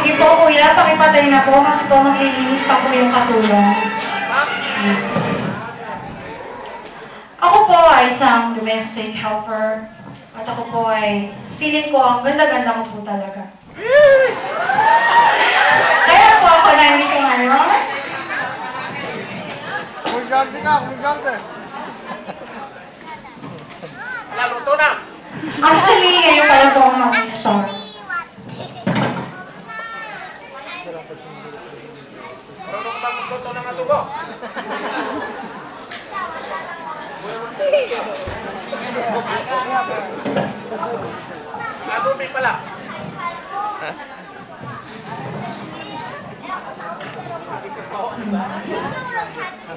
Sige po, kuya, pakipatay na po kasi po maglilinis pa po yung katulong. Ako po ay isang domestic helper. At ako po ay, feeling ko, ang ganda-ganda ko po talaga. Kaya po ako nandito ngayon. Kumigante ka, kumigante. Luto na! Actually, ngayon pala po ako mag-start. Marunong ka magluto ng adobo? Adobo pala.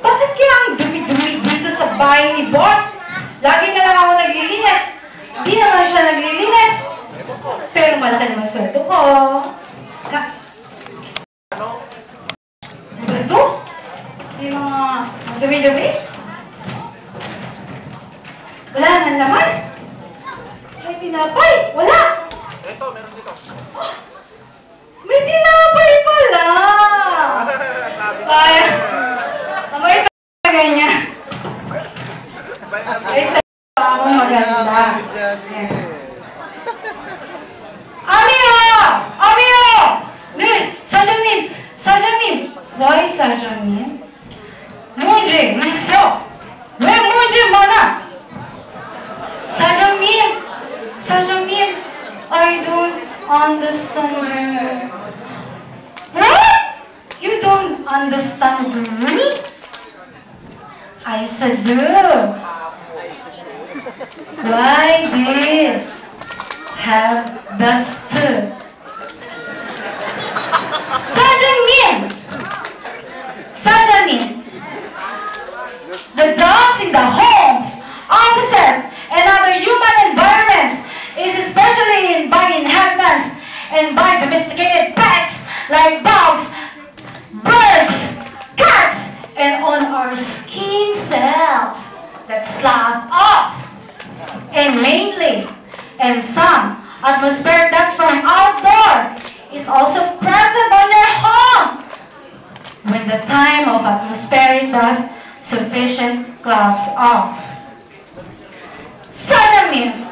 Bakit kaya ang dumi-dumi dito sa bahay ni boss? Lagi na lang ako naglilinis. Di naman siya naglilinis. Pero malaki naman sweldo ko. Ano ito? Yung mga dumi-dumi? Wala naman naman. May tinapay. Wala. Ito, meron dito. Oh, may tinapay pala. Sayang. Amoy pa ganyan. Ay, sa ako maganda. Amiyo! Amiyo! 네, 사장님! 사장님! Why 사장님? 문제 있어! 왜 문제 많아? 사장님! 사장님! I don't understand. What? You don't understand me? I said, why this? Have dust. 사장님! 사장님! The dust in the homes, offices, and other human environments is especially by inhabitants and by domesticated pets like dogs, birds, cats, and on our skin cells that slap off. And mainly, and some atmospheric dust from outdoor is also present on your home. When the time of atmospheric dust sufficient clouds off. 사장님,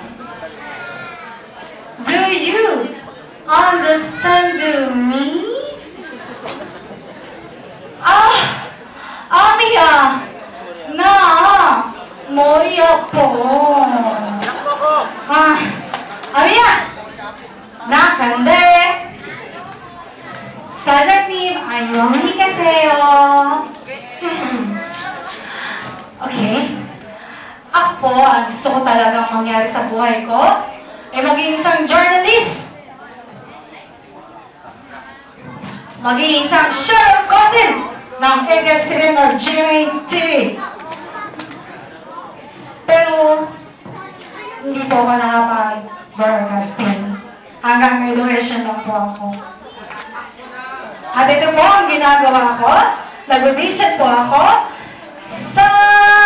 do you understand me? 아미야, 나 머리 아파. 아미야, 나 간대. 사장님, 안녕히 계세요. Okay. Ako, ang gusto ko talagang mangyari sa buhay ko ay maging isang journalist. Maging isang Sherlock Cousin ng ABS-CBN or GMA TV. Pero, hindi po ako nakapag-broadcasting. Hanggang graduation lang po ako. At ito po ang ginagawa ko. Nag-audition po ako sa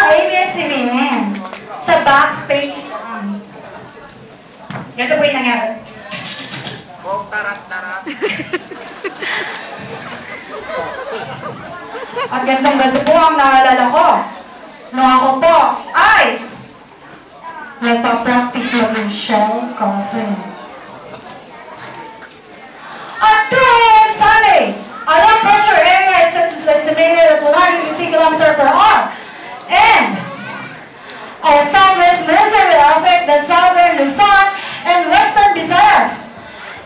ABS-CBN. Sa backstage lang. Ganito po yung nangyari. Oh, tarat-tarat. At gandong-gando po ang naalala ko. Nung ako po ay nagpa-practice maging show cousin. At tuwing Sunday, a low pressure area is estimated at 150 km/h. And our southwest monsoon will affect the southern Luzon and western Visayas.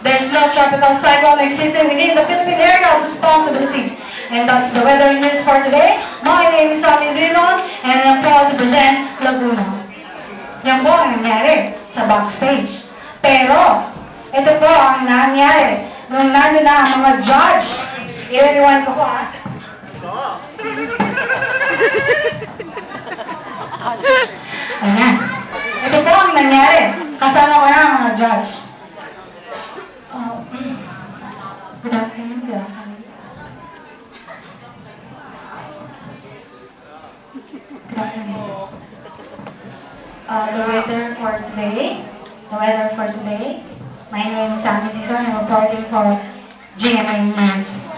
There's no tropical cyclone existing within the Philippine area of responsibility. And that's the weather news for today. My name is Sammy Zizon, and I'm proud to present Laguna. Yan po ang nangyari sa backstage. Pero, ito po ang nangyari nung nandun na ang mga judge. Iwan ko po Ayan. Ito po ang nangyari. Kasama ko na ang mga judge. Good afternoon, good afternoon. Good afternoon. The weather for today. My name is Sammy Cesar. I'm reporting for GMA News.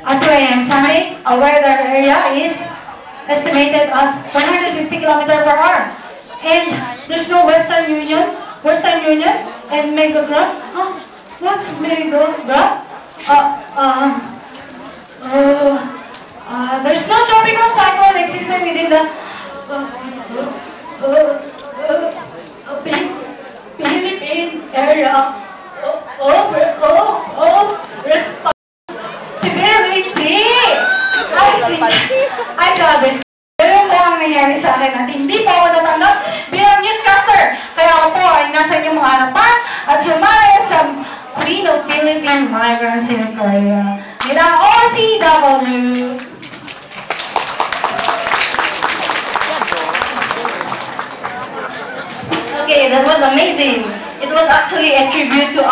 At 2 a.m. Sunday, our weather area is estimated as 150 km/h. And there's no Western Union, and Megograph. Huh? What's Megograph? There's no tropical cyclone existing within the Philippine area. Responsibility! Ay, grabe. Ganun po ang nangyari sa akin at hindi po ako natanggap bilang newscaster. Kaya ako po ay nasa inyong mga harapan at sumali sa Queen of Philippine Migrants in Korea. Bilang OCW. Okay, that was amazing. It was actually a tribute to